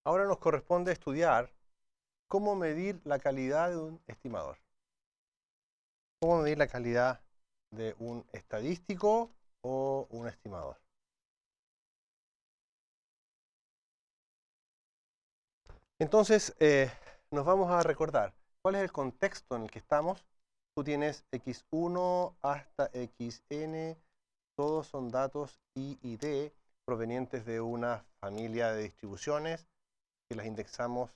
Ahora nos corresponde estudiar cómo medir la calidad de un estimador. ¿Cómo medir la calidad de un estadístico o un estimador? Entonces, nos vamos a recordar cuál es el contexto en el que estamos. Tú tienes x1 hasta xn, todos son datos I y D provenientes de una familia de distribuciones que las indexamos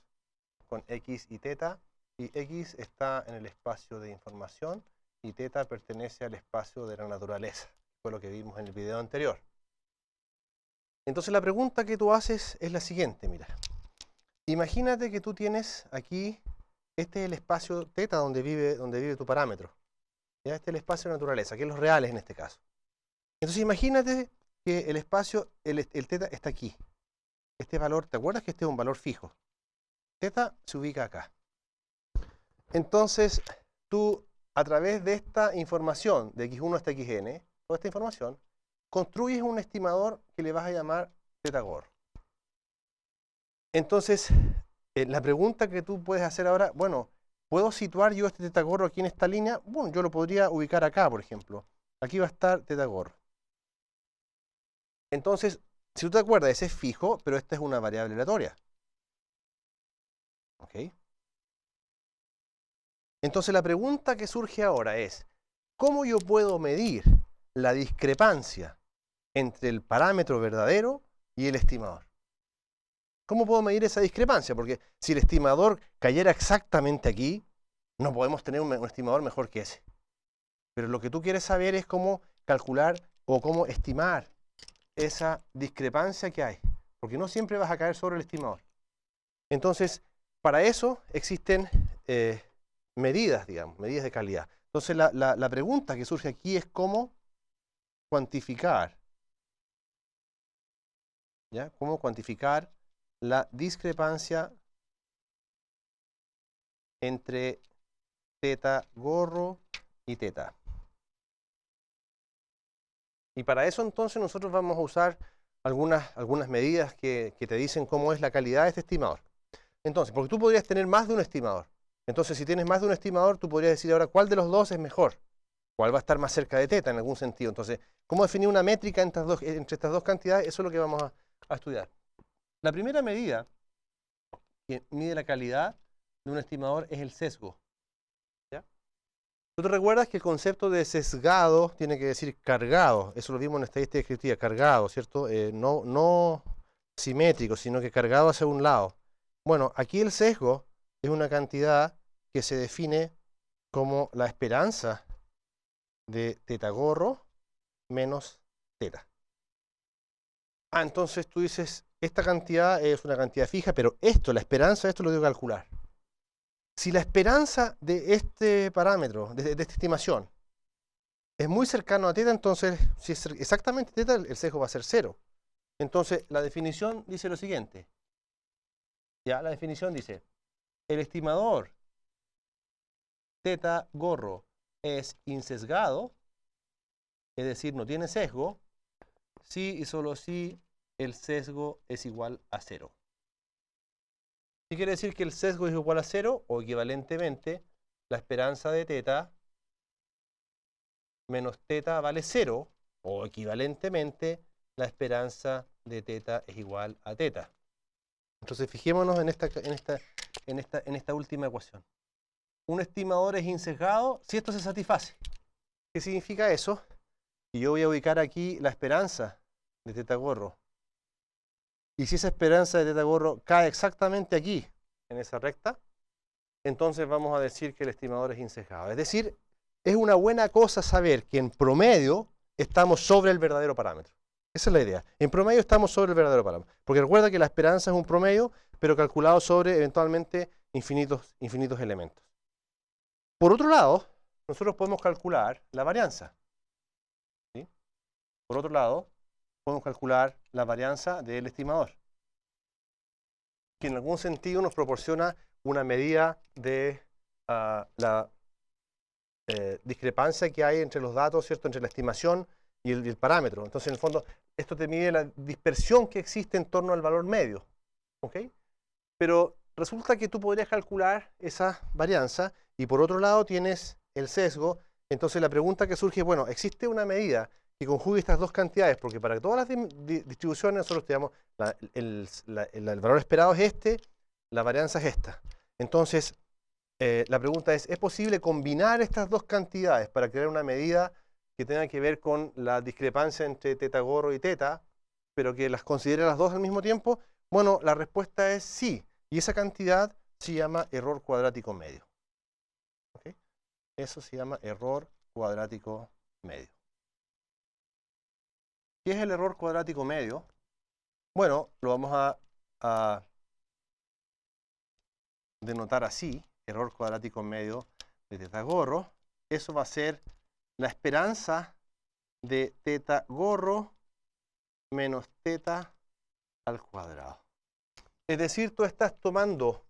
con x y teta, y x está en el espacio de información y teta pertenece al espacio de la naturaleza. Fue lo que vimos en el video anterior. Entonces la pregunta que tú haces es la siguiente, mira. Imagínate que tú tienes aquí, este es el espacio teta donde vive tu parámetro. ¿Ya? Este es el espacio de naturaleza, que es los reales en este caso. Entonces imagínate que el espacio, el teta está aquí. Este valor, ¿te acuerdas que este es un valor fijo? Teta se ubica acá. Entonces, tú, a través de esta información, de x1 hasta xn, toda esta información, construyes un estimador que le vas a llamar teta gorro. Entonces, la pregunta que tú puedes hacer ahora, bueno, ¿puedo situar yo este teta gorro aquí en esta línea? Bueno, yo lo podría ubicar acá, por ejemplo. Aquí va a estar teta gorro. Entonces, si tú te acuerdas, ese es fijo, pero esta es una variable aleatoria. ¿Ok? Entonces la pregunta que surge ahora es, ¿cómo yo puedo medir la discrepancia entre el parámetro verdadero y el estimador? ¿Cómo puedo medir esa discrepancia? Porque si el estimador cayera exactamente aquí, no podemos tener un estimador mejor que ese. Pero lo que tú quieres saber es cómo calcular o cómo estimar esa discrepancia que hay. Porque no siempre vas a caer sobre el estimador. Entonces, para eso existen medidas, digamos, medidas de calidad. Entonces, la pregunta que surge aquí es cómo cuantificar, ¿ya? Cómo cuantificar la discrepancia entre teta gorro y teta. Y para eso entonces nosotros vamos a usar algunas medidas que te dicen cómo es la calidad de este estimador. Entonces, porque tú podrías tener más de un estimador. Entonces, si tienes más de un estimador, tú podrías decir ahora cuál de los dos es mejor. ¿Cuál va a estar más cerca de teta en algún sentido? Entonces, ¿cómo definir una métrica entre estas dos cantidades? Eso es lo que vamos a estudiar. La primera medida que mide la calidad de un estimador es el sesgo. ¿Ya? ¿Tú te recuerdas que el concepto de sesgado tiene que decir cargado? Eso lo vimos en estadística descriptiva, cargado, ¿cierto? No simétrico, sino que cargado hacia un lado. Bueno, aquí el sesgo es una cantidad que se define como la esperanza de teta gorro menos teta. Entonces tú dices, esta cantidad es una cantidad fija, pero esto, la esperanza de esto lo debo calcular. Si la esperanza de este parámetro, de esta estimación, es muy cercano a teta, entonces, si es exactamente teta, el sesgo va a ser 0. Entonces, la definición dice lo siguiente. Ya, la definición dice, el estimador teta gorro es insesgado, es decir, no tiene sesgo, si y solo si el sesgo es igual a 0. ¿Qué quiere decir que el sesgo es igual a 0? O equivalentemente, la esperanza de teta menos teta vale 0, o equivalentemente, la esperanza de teta es igual a teta. Entonces fijémonos en esta última ecuación. Un estimador es insesgado si esto se satisface. ¿Qué significa eso? Y yo voy a ubicar aquí la esperanza de teta gorro. Y si esa esperanza de teta gorro cae exactamente aquí, en esa recta, entonces vamos a decir que el estimador es insesgado. Es decir, es una buena cosa saber que en promedio estamos sobre el verdadero parámetro. Esa es la idea. En promedio estamos sobre el verdadero parámetro. Porque recuerda que la esperanza es un promedio, pero calculado sobre eventualmente infinitos elementos. Por otro lado, nosotros podemos calcular la varianza. ¿Sí? Por otro lado, podemos calcular la varianza del estimador, que en algún sentido nos proporciona una medida de la discrepancia que hay entre los datos, ¿cierto? Entre la estimación y el parámetro. Entonces, en el fondo, esto te mide la dispersión que existe en torno al valor medio. ¿Ok? Pero resulta que tú podrías calcular esa varianza y por otro lado tienes el sesgo. Entonces la pregunta que surge es, bueno, ¿existe una medida que conjugue estas dos cantidades? Porque para todas las distribuciones nosotros tenemos el valor esperado es este, la varianza es esta. Entonces la pregunta es posible combinar estas dos cantidades para crear una medida que tenga que ver con la discrepancia entre teta gorro y teta, pero que las considere las dos al mismo tiempo? Bueno, la respuesta es sí. Y esa cantidad se llama error cuadrático medio. ¿Okay? Eso se llama error cuadrático medio. ¿Qué es el error cuadrático medio? Bueno, lo vamos a denotar así, error cuadrático medio de teta gorro. Eso va a ser la esperanza de teta gorro menos teta al cuadrado. Es decir, tú estás tomando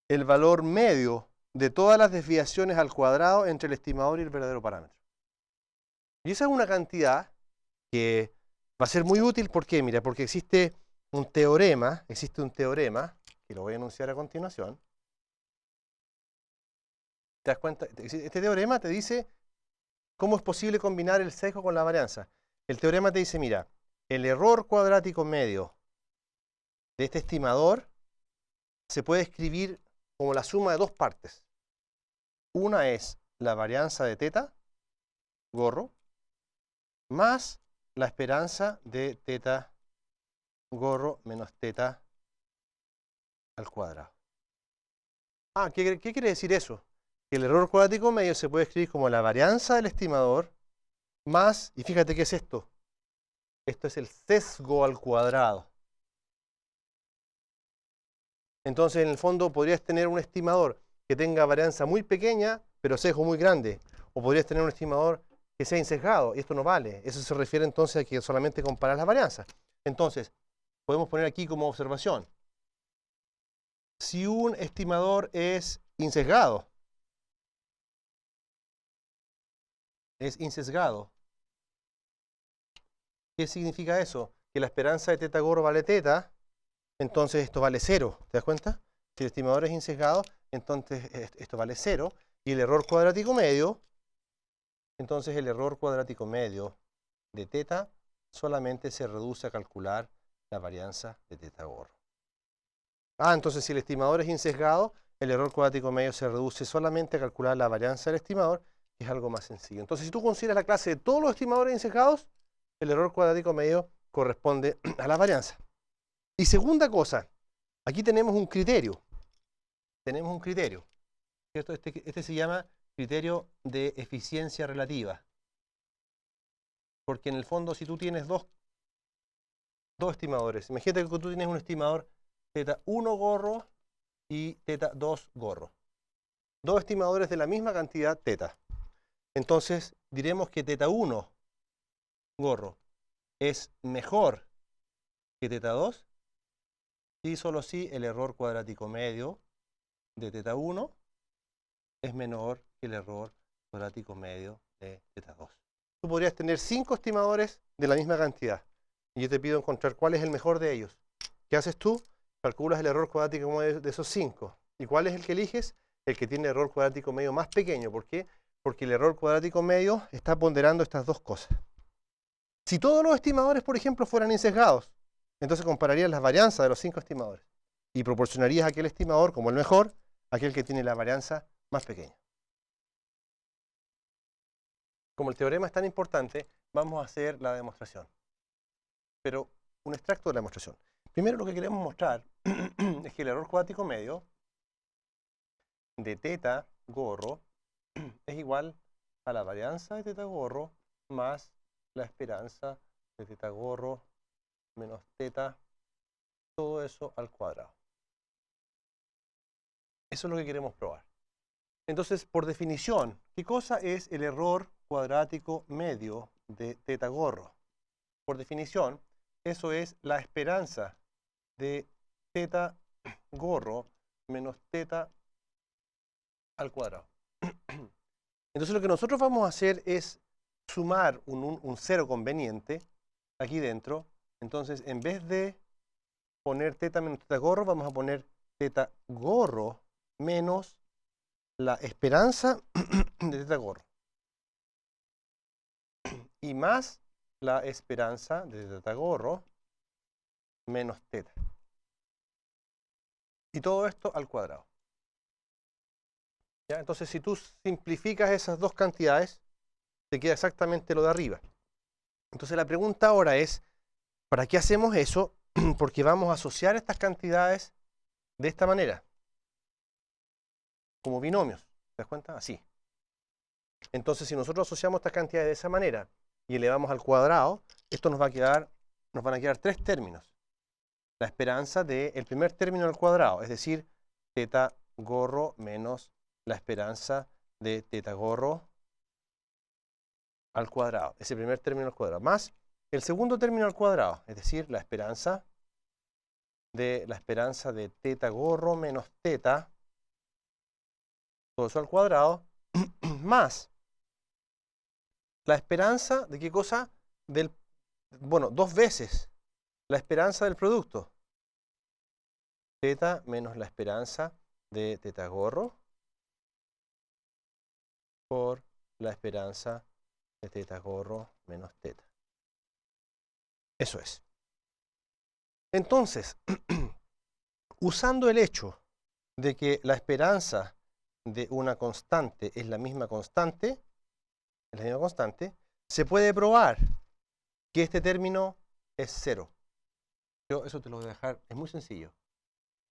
el valor medio de todas las desviaciones al cuadrado entre el estimador y el verdadero parámetro. Y esa es una cantidad que va a ser muy útil. ¿Por qué? Mira, porque existe un teorema, que lo voy a enunciar a continuación. ¿Te das cuenta? Este teorema te dice cómo es posible combinar el sesgo con la varianza. El teorema te dice, mira, el error cuadrático medio de este estimador se puede escribir como la suma de dos partes. Una es la varianza de teta, gorro, más la esperanza de teta, gorro, menos teta al cuadrado. ¿Qué quiere decir eso? Que el error cuadrático medio se puede escribir como la varianza del estimador más, y fíjate qué es esto. Esto es el sesgo al cuadrado. Entonces, en el fondo, podrías tener un estimador que tenga varianza muy pequeña, pero sesgo muy grande. O podrías tener un estimador que sea insesgado, y esto no vale. Eso se refiere entonces a que solamente comparas las varianzas. Entonces, podemos poner aquí como observación. Si un estimador es insesgado, ¿qué significa eso? Que la esperanza de teta gorro vale teta, entonces esto vale 0. ¿Te das cuenta? Si el estimador es insesgado, entonces esto vale 0. Y el error cuadrático medio, entonces el error cuadrático medio de teta solamente se reduce a calcular la varianza de teta gorro. Entonces si el estimador es insesgado, el error cuadrático medio se reduce solamente a calcular la varianza del estimador, que es algo más sencillo. Entonces si tú consideras la clase de todos los estimadores insesgados, el error cuadrático medio corresponde a la varianza. Y segunda cosa, aquí tenemos un criterio. ¿Cierto? Este se llama criterio de eficiencia relativa. Porque en el fondo, si tú tienes dos estimadores, imagínate que tú tienes un estimador teta 1 gorro y teta 2 gorro. Dos estimadores de la misma cantidad teta. Entonces, diremos que teta 1 gorro es mejor que teta 2 y solo si el error cuadrático medio de teta 1 es menor que el error cuadrático medio de teta 2. Tú podrías tener 5 estimadores de la misma cantidad y yo te pido encontrar cuál es el mejor de ellos. ¿Qué haces tú? Calculas el error cuadrático medio de esos 5. ¿Y cuál es el que eliges? El que tiene error cuadrático medio más pequeño. ¿Por qué? Porque el error cuadrático medio está ponderando estas dos cosas. Si todos los estimadores, por ejemplo, fueran insesgados, entonces compararías las varianzas de los 5 estimadores y proporcionarías a aquel estimador como el mejor, aquel que tiene la varianza más pequeña. Como el teorema es tan importante, vamos a hacer la demostración. Pero un extracto de la demostración. Primero lo que queremos mostrar es que el error cuadrático medio de teta gorro es igual a la varianza de teta gorro más la esperanza de teta gorro menos teta, todo eso al cuadrado. Eso es lo que queremos probar. Entonces, por definición, ¿qué cosa es el error cuadrático medio de teta gorro? Por definición, eso es la esperanza de teta gorro menos teta al cuadrado. Entonces lo que nosotros vamos a hacer es sumar un cero conveniente aquí dentro. Entonces en vez de poner teta menos teta gorro, vamos a poner teta gorro menos la esperanza de teta gorro. Y más la esperanza de teta gorro menos teta. Y todo esto al cuadrado. ¿Ya? Entonces, si tú simplificas esas dos cantidades, te queda exactamente lo de arriba. Entonces, la pregunta ahora es, ¿para qué hacemos eso? Porque vamos a asociar estas cantidades de esta manera, como binomios. ¿Te das cuenta? Así. Entonces, si nosotros asociamos estas cantidades de esa manera y elevamos al cuadrado, esto nos van a quedar tres términos. La esperanza del primer término al cuadrado, es decir, teta gorro menos la esperanza de teta gorro al cuadrado, ese primer término al cuadrado, más el segundo término al cuadrado, es decir, la esperanza de teta gorro menos teta, todo eso al cuadrado, más la esperanza de qué cosa, bueno, dos veces la esperanza del producto, teta menos la esperanza de teta gorro por la esperanza de teta gorro menos teta. Eso es. Entonces, usando el hecho de que la esperanza de una constante es la misma constante, se puede probar que este término es cero. Yo eso te lo voy a dejar, es muy sencillo.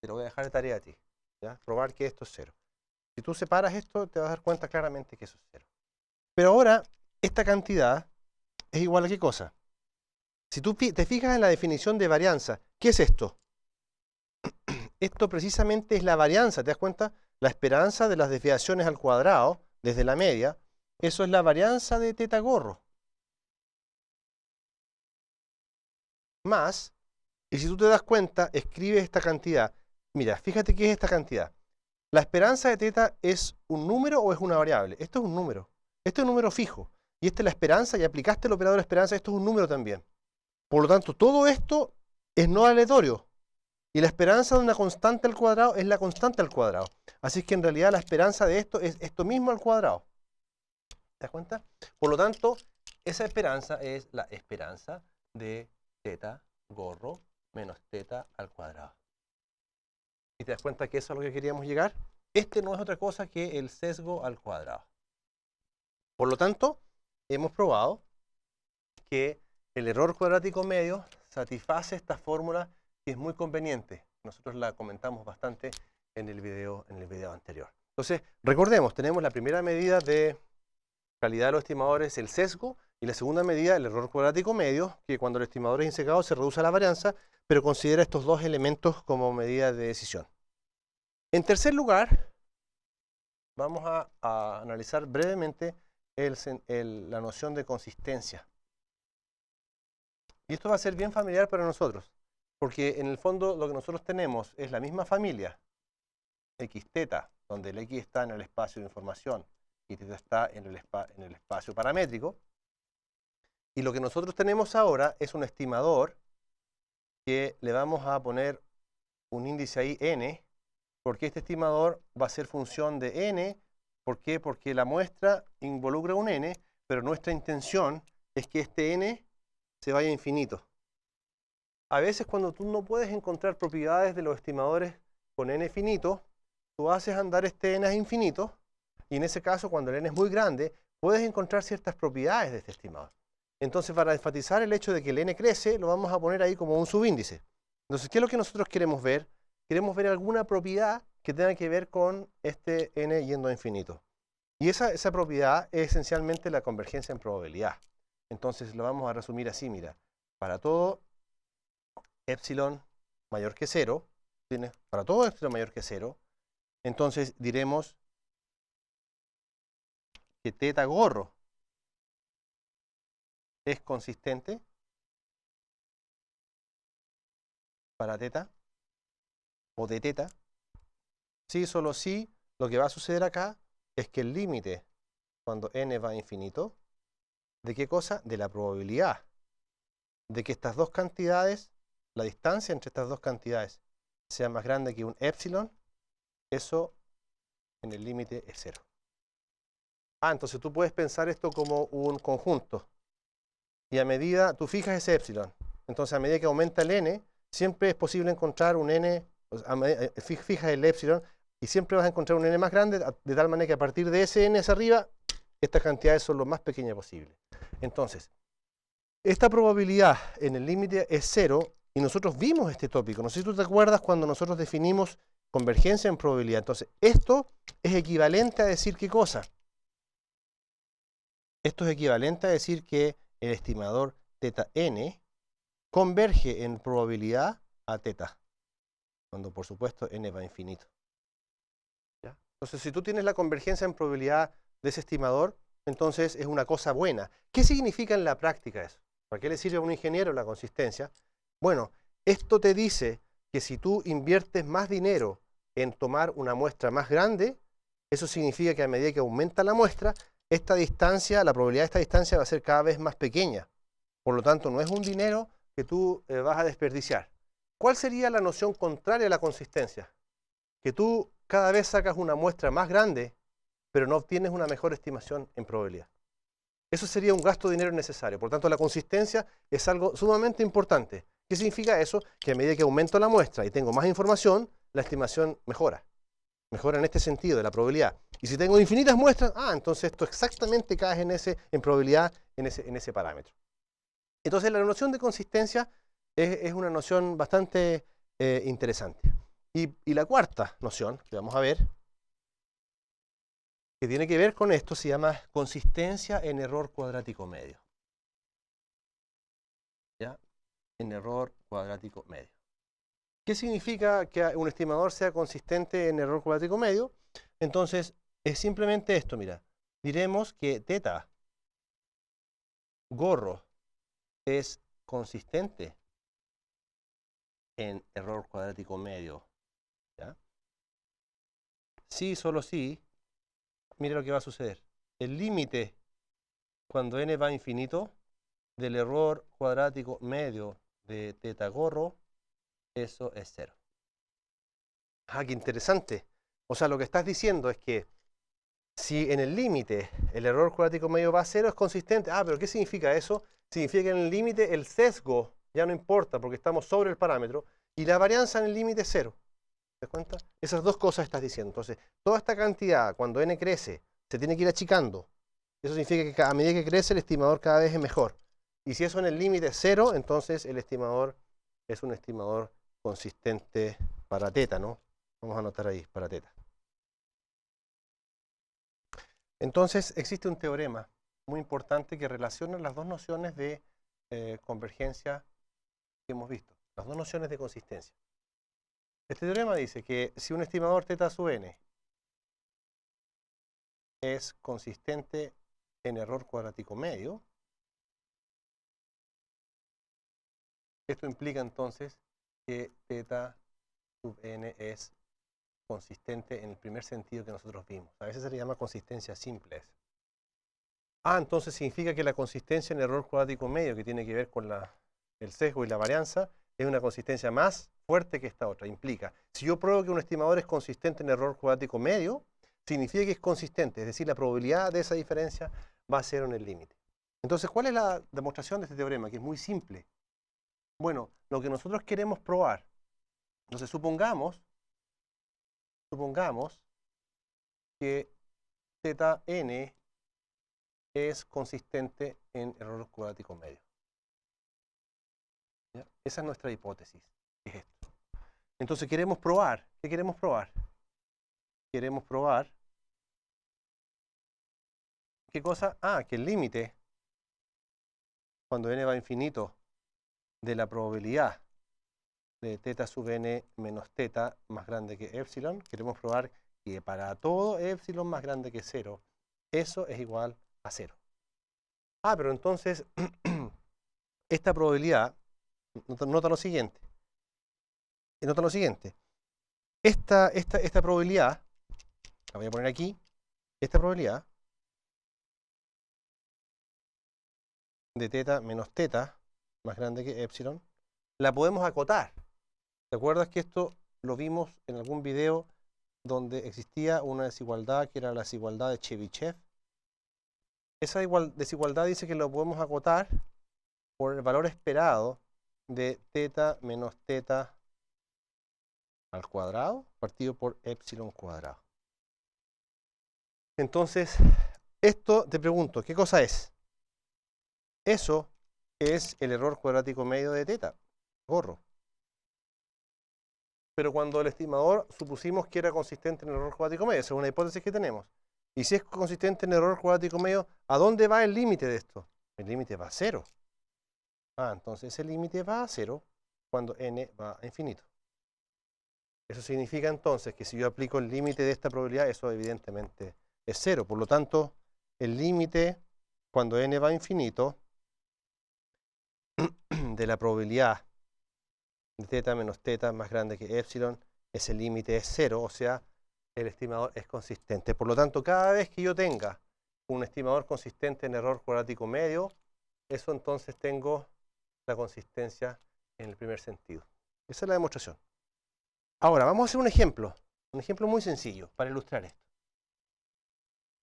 Te lo voy a dejar de tarea a ti. ¿Ya? Probar que esto es cero. Si tú separas esto, te vas a dar cuenta claramente que eso es cero. Pero ahora, esta cantidad es igual a ¿qué cosa? Si tú te fijas en la definición de varianza, ¿qué es esto? Esto precisamente es la varianza, ¿te das cuenta? La esperanza de las desviaciones al cuadrado, desde la media, eso es la varianza de teta gorro. Más, y si tú te das cuenta, escribe esta cantidad. Mira, fíjate qué es esta cantidad. ¿La esperanza de teta es un número o es una variable? Esto es un número. Esto es un número fijo. Y esta es la esperanza, y aplicaste el operador esperanza, esto es un número también. Por lo tanto, todo esto es no aleatorio. Y la esperanza de una constante al cuadrado es la constante al cuadrado. Así es que en realidad la esperanza de esto es esto mismo al cuadrado. ¿Te das cuenta? Por lo tanto, esa esperanza es la esperanza de teta gorro menos teta al cuadrado. ¿Y te das cuenta que eso es a lo que queríamos llegar? Este no es otra cosa que el sesgo al cuadrado. Por lo tanto, hemos probado que el error cuadrático medio satisface esta fórmula que es muy conveniente. Nosotros la comentamos bastante en el video anterior. Entonces, recordemos, tenemos la primera medida de calidad de los estimadores, el sesgo, y la segunda medida, el error cuadrático medio, que cuando el estimador es insecado se reduce la varianza, pero considera estos dos elementos como medida de decisión. En tercer lugar, vamos a analizar brevemente la noción de consistencia. Y esto va a ser bien familiar para nosotros, porque en el fondo lo que nosotros tenemos es la misma familia, x teta, donde el x está en el espacio de información y teta está en el espacio paramétrico. Y lo que nosotros tenemos ahora es un estimador que le vamos a poner un índice ahí n, porque este estimador va a ser función de n. ¿Por qué? Porque la muestra involucra un n, pero nuestra intención es que este n se vaya a infinito. A veces cuando tú no puedes encontrar propiedades de los estimadores con n finito, tú haces andar este n a infinito, y en ese caso, cuando el n es muy grande, puedes encontrar ciertas propiedades de este estimador. Entonces, para enfatizar el hecho de que el n crece, lo vamos a poner ahí como un subíndice. Entonces, ¿qué es lo que nosotros queremos ver? Queremos ver alguna propiedad que tenga que ver con este n yendo a infinito. Y esa propiedad es esencialmente la convergencia en probabilidad. Entonces, lo vamos a resumir así, mira. Para todo epsilon mayor que 0, para todo epsilon mayor que 0, entonces diremos que teta gorro es consistente para teta o de teta. Sí, solo sí, lo que va a suceder acá es que el límite cuando n va a infinito, ¿de qué cosa? De la probabilidad de que estas dos cantidades, la distancia entre estas dos cantidades sea más grande que un epsilon, eso en el límite es 0. Entonces tú puedes pensar esto como un conjunto. Y a medida, tú fijas ese epsilon. Entonces a medida que aumenta el n, siempre es posible encontrar un n, fijas el epsilon, y siempre vas a encontrar un n más grande, de tal manera que a partir de ese n hacia arriba, estas cantidades son lo más pequeñas posible. Entonces, esta probabilidad en el límite es 0, y nosotros vimos este tópico. No sé si tú te acuerdas cuando nosotros definimos convergencia en probabilidad. Entonces, esto es equivalente a decir ¿qué cosa? Esto es equivalente a decir que el estimador teta n converge en probabilidad a teta, cuando por supuesto n va a infinito. ¿Ya? Entonces, si tú tienes la convergencia en probabilidad de ese estimador, entonces es una cosa buena. ¿Qué significa en la práctica eso? ¿Para qué le sirve a un ingeniero la consistencia? Bueno, esto te dice que si tú inviertes más dinero en tomar una muestra más grande, eso significa que a medida que aumenta la muestra, esta distancia, la probabilidad de esta distancia va a ser cada vez más pequeña. Por lo tanto, no es un dinero que tú vas a desperdiciar. ¿Cuál sería la noción contraria a la consistencia? Que tú cada vez sacas una muestra más grande, pero no obtienes una mejor estimación en probabilidad. Eso sería un gasto de dinero innecesario. Por tanto, la consistencia es algo sumamente importante. ¿Qué significa eso? Que a medida que aumento la muestra y tengo más información, la estimación mejora. Mejora en este sentido de la probabilidad. Y si tengo infinitas muestras, entonces esto exactamente cae en probabilidad en ese parámetro. Entonces la noción de consistencia es una noción bastante interesante. Y la cuarta noción que vamos a ver, que tiene que ver con esto, se llama consistencia en error cuadrático medio. ¿Ya? En error cuadrático medio. ¿Qué significa que un estimador sea consistente en error cuadrático medio? Entonces, es simplemente esto, mira. Diremos que teta gorro es consistente en error cuadrático medio. ¿Ya? Sí, solo sí. Mira lo que va a suceder. El límite, cuando n va a infinito, del error cuadrático medio de teta gorro, eso es 0. Qué interesante. O sea, lo que estás diciendo es que si en el límite el error cuadrático medio va a 0, es consistente. Pero ¿qué significa eso? Significa que en el límite el sesgo ya no importa porque estamos sobre el parámetro y la varianza en el límite es 0. ¿Te das cuenta? Esas dos cosas estás diciendo. Entonces, toda esta cantidad, cuando n crece, se tiene que ir achicando. Eso significa que a medida que crece, el estimador cada vez es mejor. Y si eso en el límite es 0, entonces el estimador es un estimador consistente para teta, ¿no? Vamos a anotar ahí, para teta. Entonces, existe un teorema muy importante que relaciona las dos nociones de convergencia que hemos visto, las dos nociones de consistencia. Este teorema dice que si un estimador teta sub n es consistente en error cuadrático medio, esto implica entonces que teta sub n es consistente en el primer sentido que nosotros vimos. A veces se le llama consistencia simple. Entonces significa que la consistencia en error cuadrático medio, que tiene que ver con el sesgo y la varianza, es una consistencia más fuerte que esta otra. Implica, si yo pruebo que un estimador es consistente en error cuadrático medio, significa que es consistente, es decir, la probabilidad de esa diferencia va a ser en el límite. Entonces, ¿cuál es la demostración de este teorema? Que es muy simple. Bueno, lo que nosotros queremos probar, entonces supongamos que teta n es consistente en error cuadrático medio. ¿Ya? Esa es nuestra hipótesis. Es esto. Entonces queremos probar. ¿Qué queremos probar? Queremos probar. ¿Qué cosa? Que el límite, cuando n va a infinito, de la probabilidad de teta sub n menos teta más grande que epsilon, queremos probar que para todo epsilon más grande que 0, eso es igual a 0. Pero entonces, esta probabilidad, nota lo siguiente. Nota lo siguiente. Esta probabilidad, la voy a poner aquí, esta probabilidad de teta menos teta más grande que epsilon, la podemos acotar. ¿Te acuerdas que esto lo vimos en algún video donde existía una desigualdad que era la desigualdad de Chebyshev. Esa desigualdad dice que lo podemos acotar por el valor esperado de teta menos teta al cuadrado partido por epsilon cuadrado. Entonces, esto te pregunto, ¿qué cosa es? Eso es el error cuadrático medio de teta, gorro. Pero cuando el estimador supusimos que era consistente en el error cuadrático medio, esa es una hipótesis que tenemos. Y si es consistente en el error cuadrático medio, ¿a dónde va el límite de esto? El límite va a 0. Entonces el límite va a 0 cuando n va a infinito. Eso significa entonces que si yo aplico el límite de esta probabilidad, eso evidentemente es 0. Por lo tanto, el límite cuando n va a infinito de la probabilidad de teta menos teta más grande que epsilon, ese límite es 0, o sea, el estimador es consistente. Por lo tanto, cada vez que yo tenga un estimador consistente en error cuadrático medio, eso entonces tengo la consistencia en el primer sentido. Esa es la demostración. Ahora, vamos a hacer un ejemplo muy sencillo para ilustrar esto.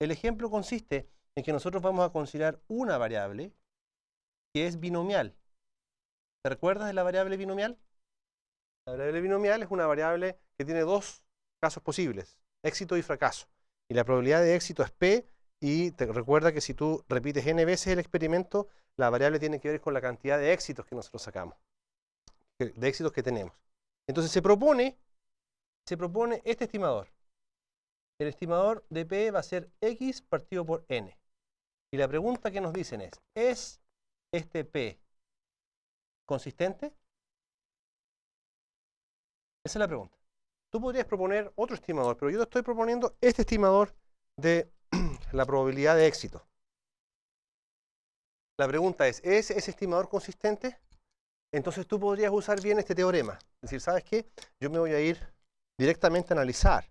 El ejemplo consiste en que nosotros vamos a considerar una variable que es binomial. ¿Te recuerdas de la variable binomial? La variable binomial es una variable que tiene dos casos posibles, éxito y fracaso. Y la probabilidad de éxito es P, y te recuerda que si tú repites n veces el experimento, la variable tiene que ver con la cantidad de éxitos que nosotros sacamos, de éxitos que tenemos. Entonces se propone este estimador. El estimador de P va a ser X partido por N. Y la pregunta que nos dicen ¿es este P consistente? Esa es la pregunta. Tú podrías proponer otro estimador, pero yo te estoy proponiendo este estimador de la probabilidad de éxito. La pregunta es ese estimador consistente? Entonces tú podrías usar bien este teorema. Es decir, ¿sabes qué? Yo me voy a ir directamente a analizar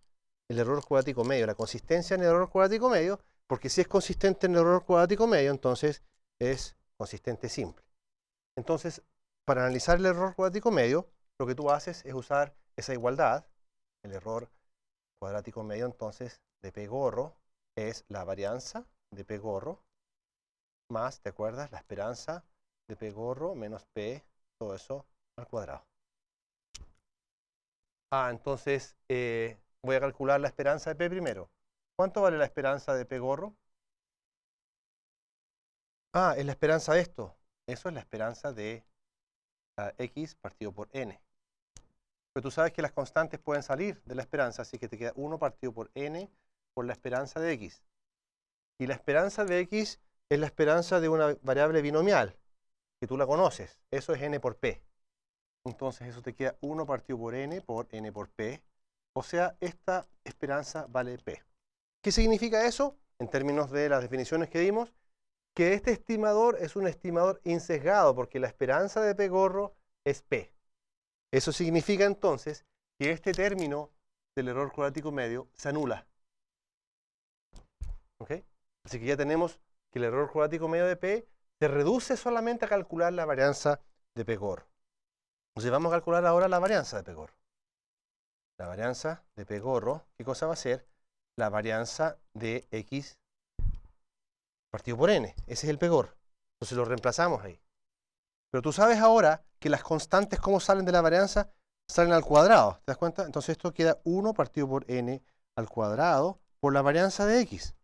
el error cuadrático medio, la consistencia en el error cuadrático medio, porque si es consistente en el error cuadrático medio, entonces es consistente simple. Entonces, para analizar el error cuadrático medio, lo que tú haces es usar esa igualdad. El error cuadrático medio, entonces, de P gorro es la varianza de P gorro más, ¿te acuerdas? La esperanza de P gorro menos P, todo eso al cuadrado. Entonces, voy a calcular la esperanza de P primero. ¿Cuánto vale la esperanza de P gorro? Es la esperanza de esto. Eso es la esperanza de X partido por N. Pero tú sabes que las constantes pueden salir de la esperanza, así que te queda 1 partido por N por la esperanza de X. Y la esperanza de X es la esperanza de una variable binomial, que tú la conoces. Eso es N por P. Entonces eso te queda 1 partido por N por P. O sea, esta esperanza vale P. ¿Qué significa eso? En términos de las definiciones que dimos, que este estimador es un estimador insesgado, porque la esperanza de P gorro es P. Eso significa entonces que este término del error cuadrático medio se anula. ¿Ok? Así que ya tenemos que el error cuadrático medio de P se reduce solamente a calcular la varianza de P gorro. Entonces vamos a calcular ahora la varianza de P gorro. La varianza de P gorro, ¿qué cosa va a ser? La varianza de X partido por N. Ese es el P gorro. Entonces lo reemplazamos ahí. Pero tú sabes ahora que las constantes, ¿cómo salen de la varianza? Salen al cuadrado. ¿Te das cuenta? Entonces esto queda 1 partido por N al cuadrado por la varianza de X.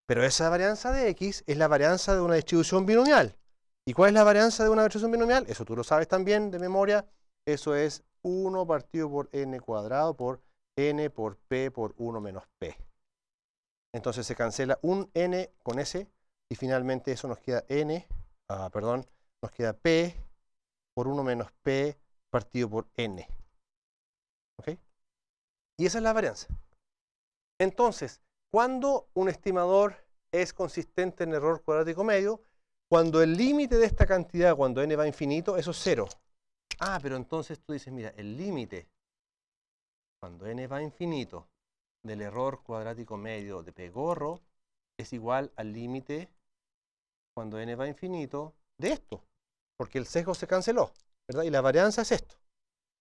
Pero esa varianza de X es la varianza de una distribución binomial. ¿Y cuál es la varianza de una distribución binomial? Eso tú lo sabes también de memoria. Eso es 1 partido por N cuadrado por N por P por 1 menos P. Entonces se cancela un N con S y finalmente eso nos queda nos queda P por 1 menos P partido por N. ¿Ok? Y esa es la varianza. Entonces, ¿cuándo un estimador es consistente en error cuadrático medio? Cuando el límite de esta cantidad, cuando n va a infinito, eso es 0. Pero entonces tú dices, mira, el límite, cuando n va a infinito, del error cuadrático medio de P gorro, es igual al límite, cuando n va a infinito, de esto. Porque el sesgo se canceló, ¿verdad? Y la varianza es esto.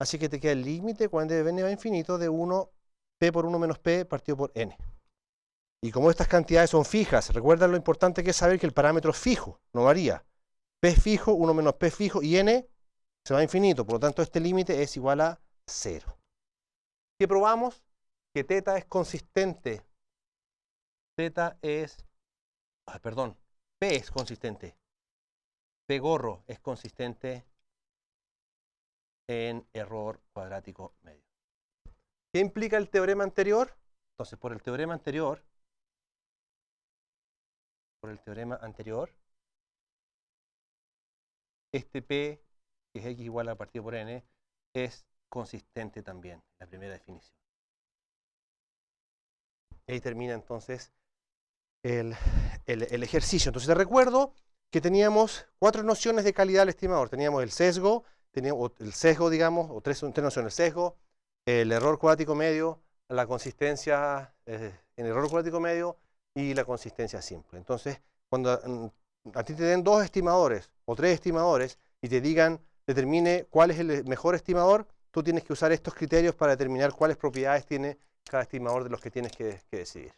Así que te queda el límite cuando n va a infinito de 1, p por 1 menos p partido por n. Y como estas cantidades son fijas, recuerda lo importante que es saber que el parámetro es fijo, no varía. P es fijo, 1 menos p es fijo y n se va a infinito. Por lo tanto, este límite es igual a 0. ¿Qué probamos? Que teta es consistente. Teta es... perdón, p es consistente. P gorro es consistente en error cuadrático medio. ¿Qué implica el teorema anterior? Entonces, por el teorema anterior, este P, que es x igual a partido por n, es consistente también, la primera definición. Ahí termina entonces el ejercicio. Entonces te recuerdo que teníamos 4 nociones de calidad del estimador. Teníamos el sesgo, digamos, o tres nociones: el sesgo, el error cuadrático medio, la consistencia en error cuadrático medio y la consistencia simple. Entonces, cuando a ti te den 2 estimadores o 3 estimadores y te digan, determine cuál es el mejor estimador, tú tienes que usar estos criterios para determinar cuáles propiedades tiene cada estimador de los que tienes que decidir.